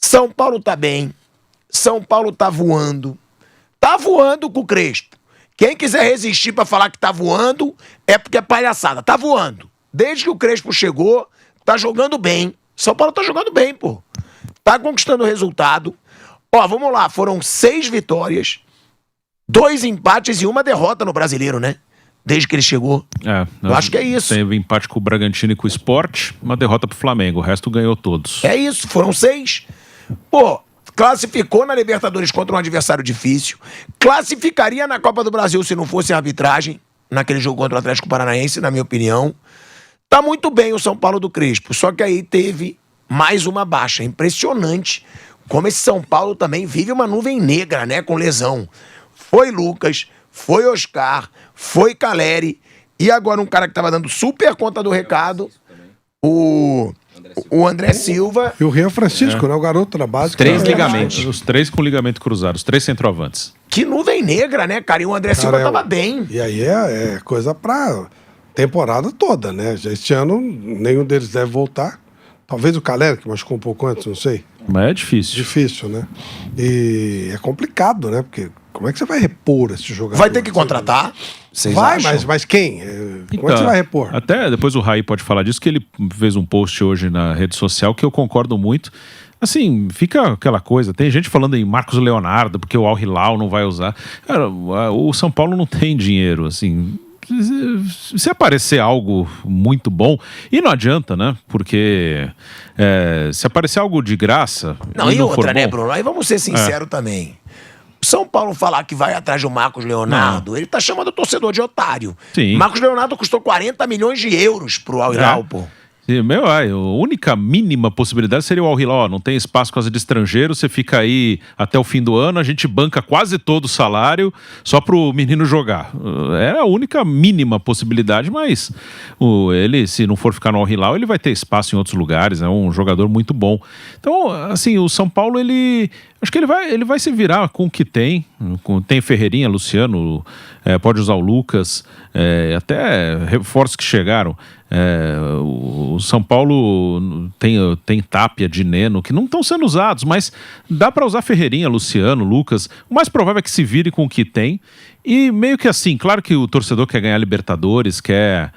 São Paulo tá bem. São Paulo tá voando. Tá voando com o Crespo. Quem quiser resistir pra falar que tá voando, é porque é palhaçada. Tá voando. Desde que o Crespo chegou, tá jogando bem. São Paulo tá jogando bem, pô. Tá conquistando resultado. Ó, vamos lá. Foram 6 vitórias, 2 empates e 1 derrota no Brasileiro, né? Desde que ele chegou. Eu acho que é isso. Teve empate com o Bragantino e com o Sport, uma derrota pro Flamengo. O resto ganhou todos. É isso, foram 6. Pô, classificou na Libertadores contra um adversário difícil. Classificaria na Copa do Brasil se não fosse a arbitragem, naquele jogo contra o Atlético Paranaense, na minha opinião. Tá muito bem o São Paulo do Crespo, só que aí teve mais uma baixa. Impressionante como esse São Paulo também vive uma nuvem negra, né, com lesão. Foi Lucas, foi Oscar, foi Caleri, e agora um cara que tava dando super conta do recado, o André Silva. E o Rian Francisco, né? O garoto da base. 3 ligamentos. Os 3 com ligamento cruzado, os 3 centroavantes. Que nuvem negra, né, cara? E o André Silva tava bem. E aí é coisa pra temporada toda, né? Já este ano nenhum deles deve voltar. Talvez o Caleri, que machucou um pouco antes, não sei. Mas é difícil. Difícil, né? E é complicado, né? Porque como é que você vai repor esse jogador? Vai ter que contratar? Vai, mas quem? Como é que você vai repor? Até depois o Raí pode falar disso, que ele fez um post hoje na rede social que eu concordo muito. Assim, fica aquela coisa, tem gente falando em Marcos Leonardo, porque o Al Hilal não vai usar. Cara, o São Paulo não tem dinheiro, assim. Se aparecer algo muito bom, e não adianta, né? Porque se aparecer algo de graça. Não, e outra, né, Bruno? Aí vamos ser sinceros também. O São Paulo falar que vai atrás do Marcos Leonardo, ele tá chamando o torcedor de otário. Sim. Marcos Leonardo custou 40 milhões de euros pro Al Hilal, pô. A única mínima possibilidade seria o Al Hilal. Não tem espaço por causa de estrangeiro, você fica aí até o fim do ano, a gente banca quase todo o salário só pro menino jogar. É a única mínima possibilidade, mas ele, se não for ficar no Al Hilal, ele vai ter espaço em outros lugares, é um jogador muito bom. Então, assim, o São Paulo, acho que ele vai se virar com o que tem. Tem Ferreirinha, Luciano, pode usar o Lucas, até reforços que chegaram. O São Paulo tem Tapia, Dineno, que não estão sendo usados, mas dá para usar Ferreirinha, Luciano, Lucas. O mais provável é que se vire com o que tem. E meio que assim, claro que o torcedor quer ganhar Libertadores, quer...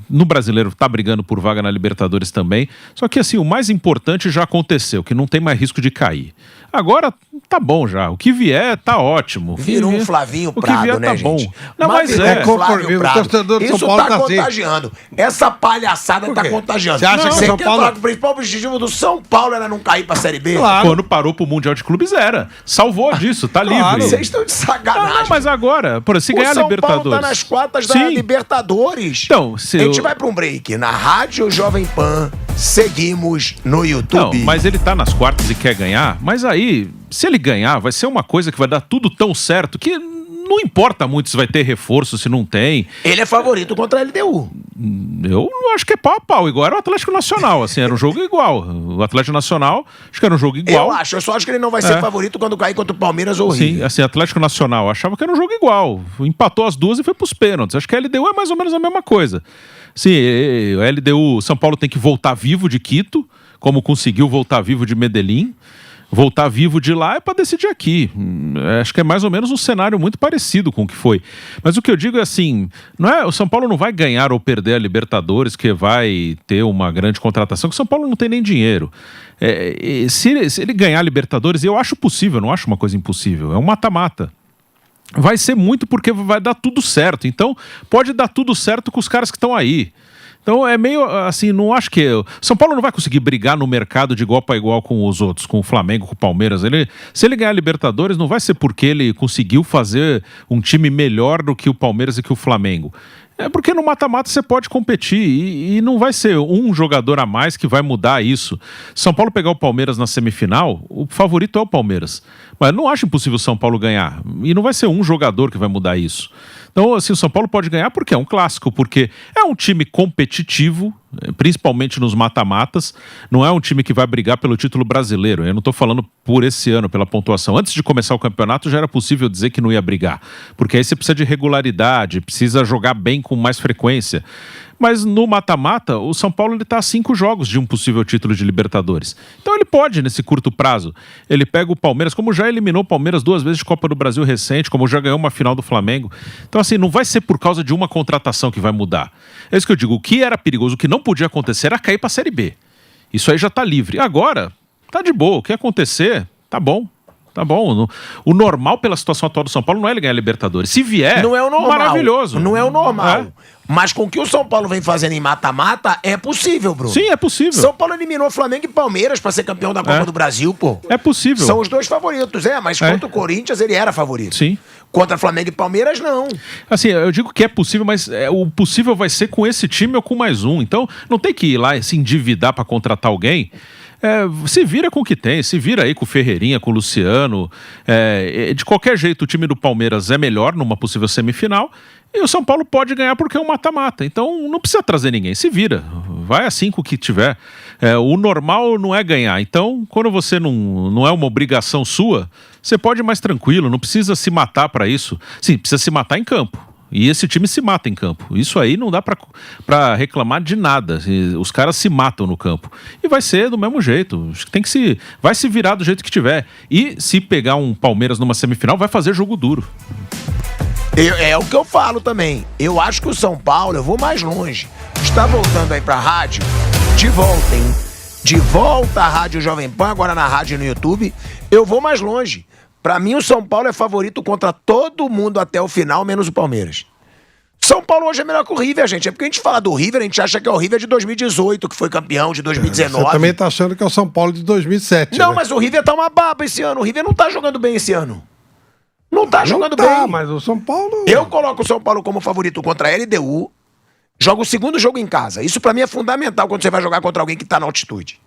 no Brasileiro tá brigando por vaga na Libertadores também, só que assim, o mais importante já aconteceu, que não tem mais risco de cair. Agora tá bom já, o que vier tá ótimo. Virou um Flavinho Prado, o que vier né, tá gente? bom. Não, mas conforme o torcedor do São Isso Paulo tá tá assim. contagiando. Essa palhaçada tá contagiando. Você acha que Você São quer Paulo... falar que o principal objetivo do São Paulo era não cair pra Série B? Claro. Quando parou pro Mundial de Clubes era. Salvou disso, tá livre. Vocês estão de sacanagem. Não, mas agora, se ganhar a Libertadores... O São Paulo tá nas quartas da Libertadores. Então, a gente vai pra um break. Na Rádio Jovem Pan, seguimos no YouTube. Não, mas ele tá nas quartas e quer ganhar, mas aí, se ele ganhar, vai ser uma coisa que vai dar tudo tão certo que não importa muito se vai ter reforço, se não tem. Ele é favorito contra a LDU. Eu acho que é pau a pau, igual era o Atlético Nacional, assim, era um jogo igual. O Atlético Nacional, acho que era um jogo igual. Eu só acho que ele não vai ser favorito quando cair contra o Palmeiras ou o Rio. Sim, assim, Atlético Nacional, achava que era um jogo igual. Empatou as duas e foi pros pênaltis. Acho que a LDU é mais ou menos a mesma coisa. Sim, a LDU, São Paulo tem que voltar vivo de Quito, como conseguiu voltar vivo de Medellín. Voltar vivo de lá é para decidir aqui. Acho que é mais ou menos um cenário muito parecido com o que foi. Mas o que eu digo é assim, o São Paulo não vai ganhar ou perder a Libertadores, que vai ter uma grande contratação, que o São Paulo não tem nem dinheiro. Se ele ganhar a Libertadores, eu acho possível, não acho uma coisa impossível, é um mata-mata. Vai ser muito porque vai dar tudo certo. Então, pode dar tudo certo com os caras que estão aí. Então é meio assim, não acho que... São Paulo não vai conseguir brigar no mercado de igual para igual com os outros, com o Flamengo, com o Palmeiras. Se ele ganhar a Libertadores, não vai ser porque ele conseguiu fazer um time melhor do que o Palmeiras e que o Flamengo. É porque no mata-mata você pode competir e não vai ser um jogador a mais que vai mudar isso. São Paulo pegar o Palmeiras na semifinal, o favorito é o Palmeiras. Mas não acho impossível o São Paulo ganhar. E não vai ser um jogador que vai mudar isso. Então, assim, o São Paulo pode ganhar porque é um clássico, porque é um time competitivo, principalmente nos mata-matas. Não é um time que vai brigar pelo título brasileiro. Eu não estou falando por esse ano, pela pontuação. Antes de começar o campeonato, já era possível dizer que não ia brigar. Porque aí você precisa de regularidade, precisa jogar bem com mais frequência. Mas no mata-mata, o São Paulo ele tá a 5 jogos de um possível título de Libertadores. Então ele pode, nesse curto prazo, ele pega o Palmeiras, como já eliminou o Palmeiras 2 vezes de Copa do Brasil recente, como já ganhou uma final do Flamengo. Então assim, não vai ser por causa de uma contratação que vai mudar. É isso que eu digo, o que era perigoso, o que não podia acontecer era cair pra Série B. Isso aí já tá livre. Agora, tá de boa, o que acontecer, tá bom. Tá bom. O normal pela situação atual do São Paulo não é ele ganhar Libertadores. Se vier, não é o normal. Maravilhoso. Não é o normal. Mas com o que o São Paulo vem fazendo em mata-mata, é possível, Bruno. Sim, é possível. São Paulo eliminou Flamengo e Palmeiras pra ser campeão da Copa do Brasil, pô. É possível. São os 2 favoritos, mas contra o Corinthians ele era favorito. Sim. Contra Flamengo e Palmeiras, não. Assim, eu digo que é possível, mas o possível vai ser com esse time ou com mais um. Então, não tem que ir lá e se endividar pra contratar alguém. Se vira com o que tem, se vira aí com o Ferreirinha, com o Luciano. De qualquer jeito, o time do Palmeiras é melhor numa possível semifinal e o São Paulo pode ganhar porque é um mata-mata. Então não precisa trazer ninguém, se vira. Vai assim com o que tiver. O normal não é ganhar. Então, quando você não é uma obrigação sua, você pode ir mais tranquilo, não precisa se matar para isso. Sim, precisa se matar em campo. E esse time se mata em campo. Isso aí não dá pra reclamar de nada. Os caras se matam no campo. E vai ser do mesmo jeito. Vai se virar do jeito que tiver. E se pegar um Palmeiras numa semifinal, vai fazer jogo duro. É o que eu falo também. Eu acho que o São Paulo, eu vou mais longe. Está voltando aí pra rádio. De volta, hein? De volta à Rádio Jovem Pan, agora na rádio e no YouTube. Eu vou mais longe. Pra mim, o São Paulo é favorito contra todo mundo até o final, menos o Palmeiras. São Paulo hoje é melhor que o River, gente. É porque a gente fala do River, a gente acha que é o River de 2018, que foi campeão de 2019. Você também tá achando que é o São Paulo de 2007, Não, né? mas o River tá uma baba esse ano. O River não tá jogando bem esse ano. Não tá jogando bem. Mas o São Paulo... Eu coloco o São Paulo como favorito contra a LDU. Joga o segundo jogo em casa. Isso pra mim é fundamental quando você vai jogar contra alguém que tá na altitude.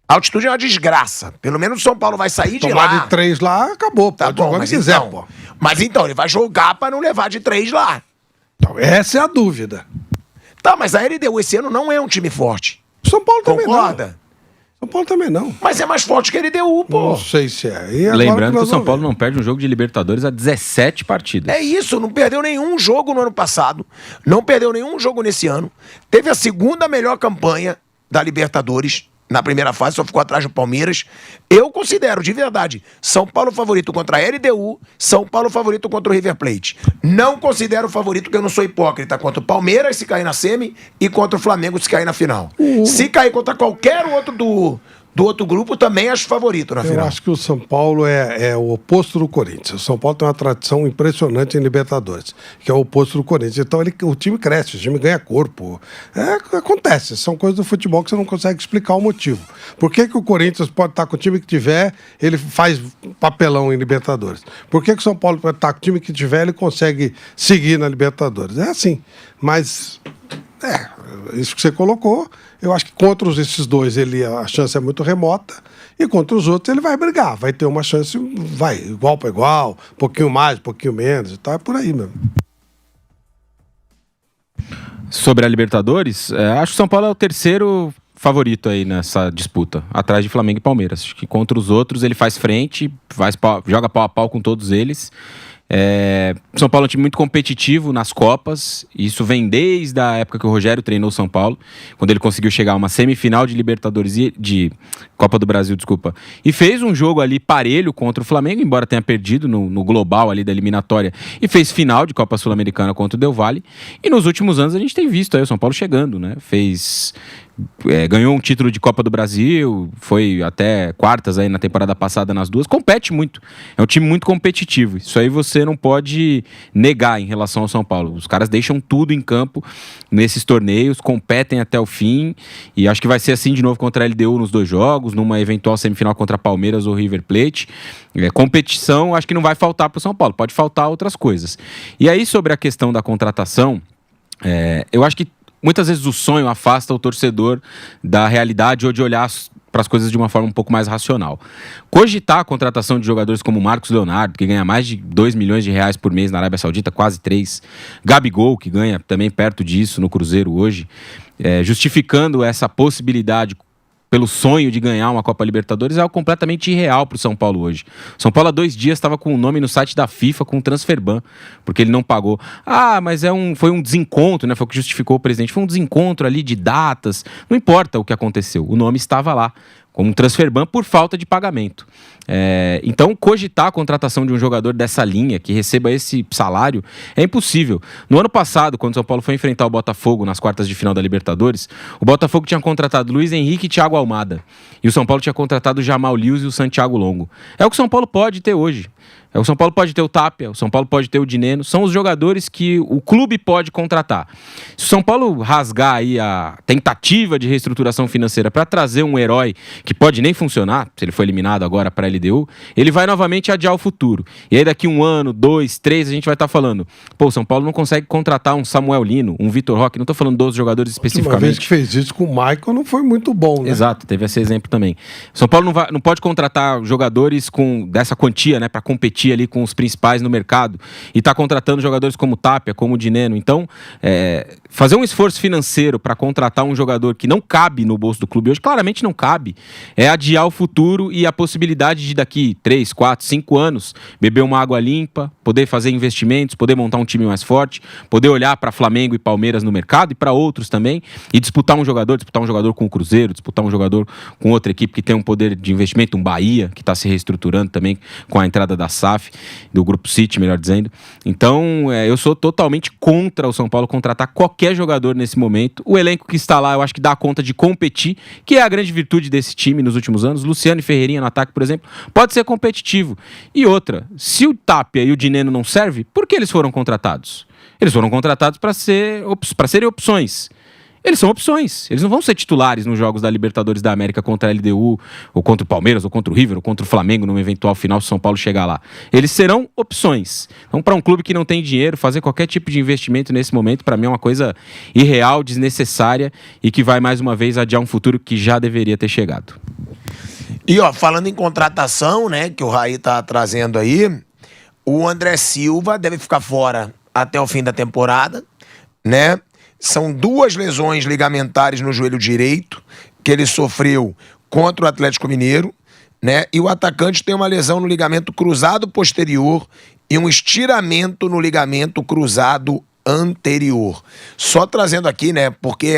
A altitude é uma desgraça. Pelo menos o São Paulo vai sair de lá. Tomar de 3 lá, acabou. Tá Pode bom, jogar mas onde quiser, então, pô. Mas então, ele vai jogar pra não levar de 3 lá. Então, essa é a dúvida. Tá, mas a LDU esse ano não é um time forte. O São Paulo também Concorda? não. São Paulo também não. Mas é mais forte que a LDU, pô. Não sei se é. E agora Lembrando que o nós São vamos Paulo ver. não perde um jogo de Libertadores há 17 partidas. É isso, não perdeu nenhum jogo no ano passado. Não perdeu nenhum jogo nesse ano. Teve a segunda melhor campanha da Libertadores. Na primeira fase, só ficou atrás do Palmeiras. Eu considero, de verdade, São Paulo favorito contra a LDU, São Paulo favorito contra o River Plate. Não considero favorito, porque eu não sou hipócrita, contra o Palmeiras, se cair na semi, e contra o Flamengo, se cair na final. Se cair contra qualquer outro do outro grupo, também acho favorito na Eu final. acho que o São Paulo é o oposto do Corinthians. O São Paulo tem uma tradição impressionante em Libertadores, que é o oposto do Corinthians. Então o time cresce, o time ganha corpo. Acontece, são coisas do futebol que você não consegue explicar o motivo. Por que o Corinthians pode estar com o time que tiver, ele faz papelão em Libertadores? Por que o São Paulo pode estar com o time que tiver, ele consegue seguir na Libertadores? É assim, mas... isso que você colocou, eu acho que contra esses dois a chance é muito remota, e contra os outros ele vai brigar, vai ter uma chance, vai, igual para igual, um pouquinho mais, um pouquinho menos e tal, é por aí mesmo. Sobre a Libertadores, acho que o São Paulo é o terceiro favorito aí nessa disputa, atrás de Flamengo e Palmeiras. Acho que contra os outros ele faz frente, joga pau a pau com todos eles. São Paulo é um time muito competitivo nas Copas. Isso vem desde a época que o Rogério treinou o São Paulo, quando ele conseguiu chegar a uma semifinal de Libertadores de Copa do Brasil, desculpa, e fez um jogo ali parelho contra o Flamengo, embora tenha perdido no global ali da eliminatória, e fez final de Copa Sul-Americana contra o Del Valle. E nos últimos anos a gente tem visto aí o São Paulo chegando, né? Ganhou um título de Copa do Brasil, foi até quartas aí na temporada passada nas duas, compete muito, é um time muito competitivo, isso aí você não pode negar em relação ao São Paulo. Os caras deixam tudo em campo nesses torneios, competem até o fim, e acho que vai ser assim de novo contra a LDU nos 2 jogos, numa eventual semifinal contra Palmeiras ou River Plate. Competição acho que não vai faltar para o São Paulo, pode faltar outras coisas. E aí sobre a questão da contratação, eu acho que muitas vezes o sonho afasta o torcedor da realidade ou de olhar para as coisas de uma forma um pouco mais racional. Cogitar a contratação de jogadores como Marcos Leonardo, que ganha mais de 2 milhões de reais por mês na Arábia Saudita, quase 3. Gabigol, que ganha também perto disso no Cruzeiro hoje, justificando essa possibilidade pelo sonho de ganhar uma Copa Libertadores, é algo completamente irreal pro São Paulo hoje. São Paulo há 2 dias estava com o nome no site da FIFA com o Transferban, porque ele não pagou. Mas foi um desencontro, né? Foi o que justificou o presidente. Foi um desencontro ali de datas. Não importa o que aconteceu, o nome estava lá, como um Transferban por falta de pagamento. Então, cogitar a contratação de um jogador dessa linha, que receba esse salário, é impossível. No ano passado, quando o São Paulo foi enfrentar o Botafogo nas quartas de final da Libertadores, o Botafogo tinha contratado Luiz Henrique e Thiago Almada. E o São Paulo tinha contratado o Jamal Lewis e o Santiago Longo. É o que o São Paulo pode ter hoje. O São Paulo pode ter o Tapia, o São Paulo pode ter o Dineno, são os jogadores que o clube pode contratar. Se o São Paulo rasgar aí a tentativa de reestruturação financeira para trazer um herói que pode nem funcionar, se ele foi eliminado agora para a LDU, ele vai novamente adiar o futuro. E aí daqui 1 ano, 2, 3, a gente vai estar falando, o São Paulo não consegue contratar um Samuel Lino, um Vitor Roque, não estou falando dos jogadores especificamente. Uma vez que fez isso com o Michael não foi muito bom, né? Exato, teve esse exemplo também. O São Paulo não pode contratar jogadores dessa quantia, né, para competir ali com os principais no mercado e tá contratando jogadores como o Tapia, como o Dineno. Então, fazer um esforço financeiro para contratar um jogador que não cabe no bolso do clube hoje, claramente não cabe, é adiar o futuro e a possibilidade de daqui 3, 4, 5 anos beber uma água limpa, poder fazer investimentos, poder montar um time mais forte, poder olhar para Flamengo e Palmeiras no mercado e para outros também e disputar um jogador com o Cruzeiro, disputar um jogador com outra equipe que tem um poder de investimento, um Bahia, que está se reestruturando também com a entrada da SAF, do Grupo City, melhor dizendo. Então, eu sou totalmente contra o São Paulo contratar qualquer jogador nesse momento. O elenco que está lá, eu acho que dá conta de competir, que é a grande virtude desse time nos últimos anos. Luciano e Ferreirinha no ataque, por exemplo, pode ser competitivo. E outra, se o Tapia e o Dineno não servem, por que eles foram contratados? Eles foram contratados para serem opções. Eles são opções. Eles não vão ser titulares nos jogos da Libertadores da América contra a LDU, ou contra o Palmeiras, ou contra o River, ou contra o Flamengo, numa eventual final se o São Paulo chegar lá. Eles serão opções. Então, para um clube que não tem dinheiro, fazer qualquer tipo de investimento nesse momento, para mim é uma coisa irreal, desnecessária e que vai, mais uma vez, adiar um futuro que já deveria ter chegado. E, falando em contratação, né, que o Raí tá trazendo aí, o André Silva deve ficar fora até o fim da temporada, né? São 2 lesões ligamentares no joelho direito que ele sofreu contra o Atlético Mineiro, né? E o atacante tem uma lesão no ligamento cruzado posterior e um estiramento no ligamento cruzado anterior. Só trazendo aqui, né? Porque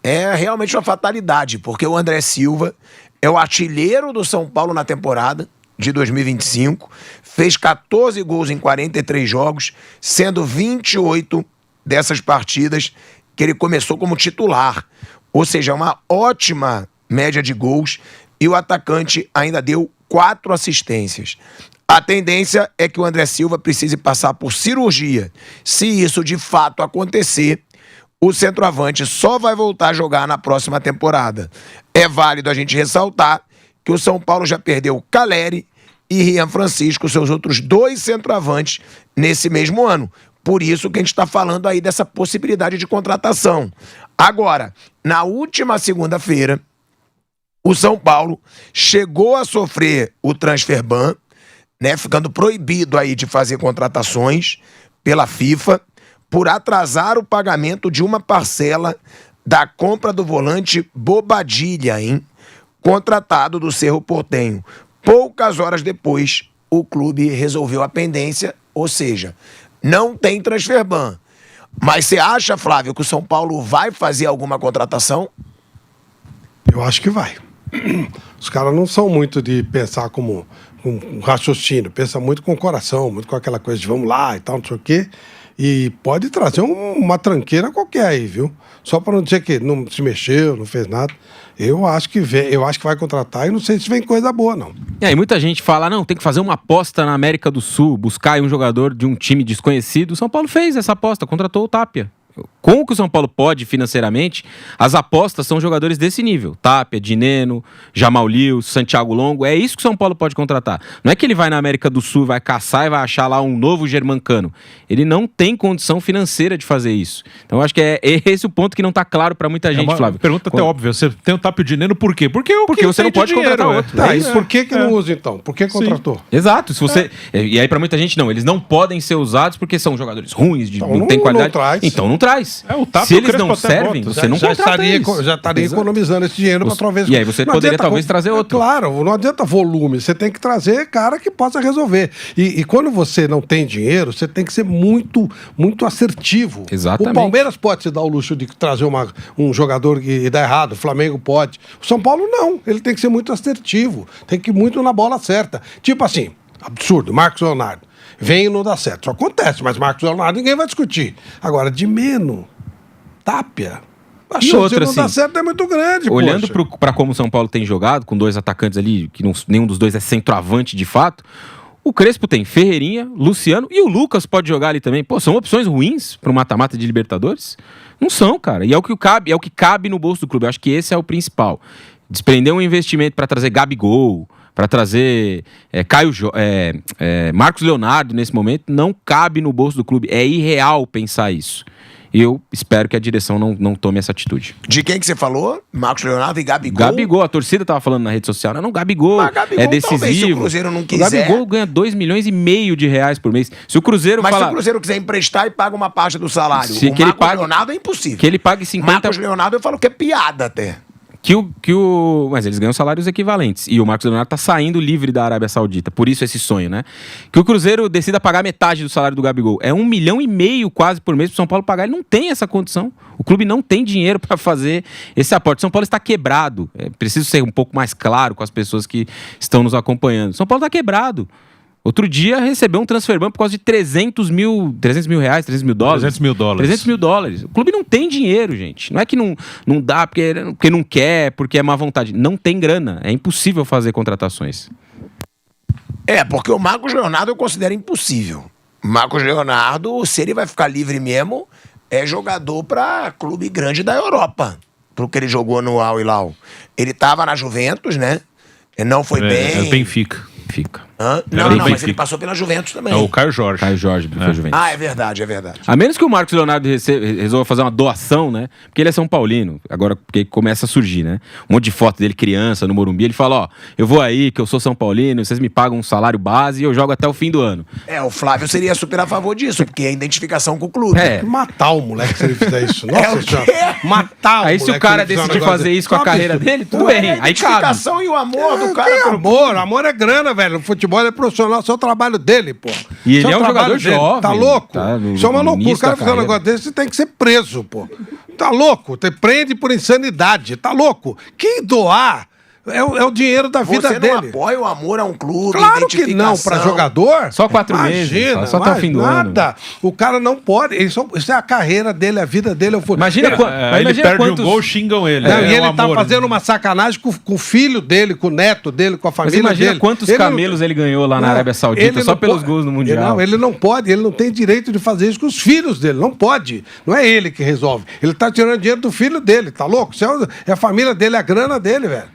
é realmente uma fatalidade, porque o André Silva é o artilheiro do São Paulo na temporada de 2025, fez 14 gols em 43 jogos, sendo 28 dessas partidas que ele começou como titular. Ou seja, uma ótima média de gols e o atacante ainda deu 4 assistências. A tendência é que o André Silva precise passar por cirurgia. Se isso de fato acontecer, o centroavante só vai voltar a jogar na próxima temporada. É válido a gente ressaltar que o São Paulo já perdeu Caleri e Rian Francisco, seus outros 2 centroavantes, nesse mesmo ano. Por isso que a gente está falando aí dessa possibilidade de contratação. Agora, na última segunda-feira, o São Paulo chegou a sofrer o transfer ban, né, ficando proibido aí de fazer contratações pela FIFA por atrasar o pagamento de uma parcela da compra do volante Bobadilha, contratado do Cerro Porteño. Poucas horas depois, o clube resolveu a pendência, ou seja, não tem transfer ban. Mas você acha, Flávio, que o São Paulo vai fazer alguma contratação? Eu acho que vai. Os caras não são muito de pensar como um raciocínio, pensa muito com o coração, muito com aquela coisa de vamos lá e tal, não sei o quê. E pode trazer uma tranqueira qualquer aí, viu? Só para não dizer que não se mexeu, não fez nada. Eu acho que vai contratar e não sei se vem coisa boa, não. E aí muita gente fala, não, tem que fazer uma aposta na América do Sul, buscar aí um jogador de um time desconhecido. O São Paulo fez essa aposta, contratou o Tapia. Com o que o São Paulo pode financeiramente, as apostas são jogadores desse nível. Tapia, Dineno, Jamal Lewis, Santiago Longo. É isso que o São Paulo pode contratar. Não é que ele vai na América do Sul, vai caçar e vai achar lá um novo Germancano. Ele não tem condição financeira de fazer isso. Então eu acho que é esse o ponto que não está claro para muita gente, Flávio. Pergunta até óbvia. Você tem o Tapia e o Dineno por quê? Porque você não pode contratar outro. Tá, e por que não usa então? Por que contratou? Exato. Se você... E aí para muita gente não. Eles não podem ser usados porque são jogadores ruins, então, não tem qualidade. Não traz. Então não traz. É, o Tata Se e o eles Crespo não até servem, botam. você não contrata eles. Já estaria Exato. economizando esse dinheiro para talvez... E aí você Não poderia adianta talvez trazer outro. Claro, não adianta volume, você tem que trazer cara que possa resolver. E quando você não tem dinheiro, você tem que ser muito, muito assertivo. Exatamente. O Palmeiras pode se dar o luxo de trazer um jogador que dá errado, o Flamengo pode. O São Paulo não, ele tem que ser muito assertivo, tem que ir muito na bola certa. Tipo assim, absurdo, Marcos Leonardo. Vem e não dá certo. Isso acontece, mas Marcos Leonardo ninguém vai discutir. Agora, de Meno, Tapia, a E chance outra, de não dar assim, certo é muito grande. Olhando poxa. para como o São Paulo tem jogado, com dois atacantes ali, que nenhum dos dois é centroavante de fato, o Crespo tem Ferreirinha, Luciano e o Lucas pode jogar ali também. Pô, são opções ruins para o mata-mata de Libertadores? Não são, cara. E é o que cabe no bolso do clube. Eu acho que esse é o principal. Desprender um investimento para trazer Gabigol, para trazer Marcos Leonardo nesse momento, não cabe no bolso do clube. É irreal pensar isso. E eu espero que a direção não tome essa atitude. De quem que você falou? Marcos Leonardo e Gabigol? Gabigol, a torcida tava falando na rede social, não, Gabigol, Mas Gabigol, é talvez, se o decisivo. Cruzeiro não O quiser. Gabigol ganha 2,5 milhões de reais por mês. Se o Cruzeiro Mas se falar o Cruzeiro quiser emprestar e paga uma parte do salário, Se o que ele Marcos pague- Leonardo é impossível. que ele pague 50... Marcos Leonardo eu falo que é piada até. Mas eles ganham salários equivalentes. E o Marcos Leonardo tá saindo livre da Arábia Saudita. Por isso esse sonho, né? Que o Cruzeiro decida pagar metade do salário do Gabigol. É 1,5 milhão quase por mês pro São Paulo pagar. Ele não tem essa condição. O clube não tem dinheiro para fazer esse aporte. São Paulo está quebrado. É preciso ser um pouco mais claro com as pessoas que estão nos acompanhando. São Paulo está quebrado. Outro dia recebeu um transferban por causa de 300 mil reais, 300 mil dólares. 300 mil dólares. 300 mil dólares. O clube não tem dinheiro, gente. Não é que não dá porque não quer, porque é má vontade. Não tem grana. É impossível fazer contratações. É, porque o Marcos Leonardo eu considero impossível. Marcos Leonardo, se ele vai ficar livre mesmo, é jogador pra clube grande da Europa. Pro que ele jogou no Al Hilal. Ele tava na Juventus, né? Não foi bem. É Benfica. Fica. Hã? Era Não, do mas Benfica. ele passou pela Juventus também. É o Caio Jorge. Caio Jorge, do Juventus. Ah, é verdade, é verdade. A menos que o Marcos Leonardo resolva fazer uma doação, né? Porque ele é São Paulino, agora porque começa a surgir, né? Um monte de foto dele criança no Morumbi. Ele fala, ó, eu vou aí, que eu sou São Paulino, vocês me pagam um salário base e eu jogo até o fim do ano. O Flávio seria super a favor disso, porque é identificação com o clube. É. Matar o moleque se ele fizer isso. Nossa É o senhora. quê? Matar o Aí moleque se o cara ele fizer um decidir negócio fazer desse. isso com a Não, carreira bicho. dele, tudo Pô, bem, é a aí cabe. identificação e o amor do cara. Tem pelo amor, amor é grana, velho. O futebol é profissional, isso é o trabalho dele, pô. E Isso ele é o um trabalho jogador jovem, Tá louco? tá no Isso é uma loucura. O início cara da fazer um carreira. negócio desse tem que ser preso, pô. Tá louco? Prende por insanidade. Tá louco? Quem doar é o dinheiro da vida Você não dele. apoia o amor a um clube, Claro que não, identificação. pra jogador. Só 4 meses, só até o fim do nada. O cara não pode. Isso é a carreira dele, a vida dele. Imagina Ele- quando- Aí ele imagina perde quantos- um gol, xingam ele. Não, É e ele um tá amor. fazendo uma sacanagem com o filho dele, com o neto dele, com a Mas família imagina dele. quantos Ele não- camelos ele ganhou lá na Não, Arábia Saudita ele só não pelos pode- gols no Mundial. Não, ele não pode, ele não tem direito de fazer isso com os filhos dele. Não pode. Não é ele que resolve. Ele tá tirando dinheiro do filho dele, tá louco? Isso é a família dele, é a grana dele, velho.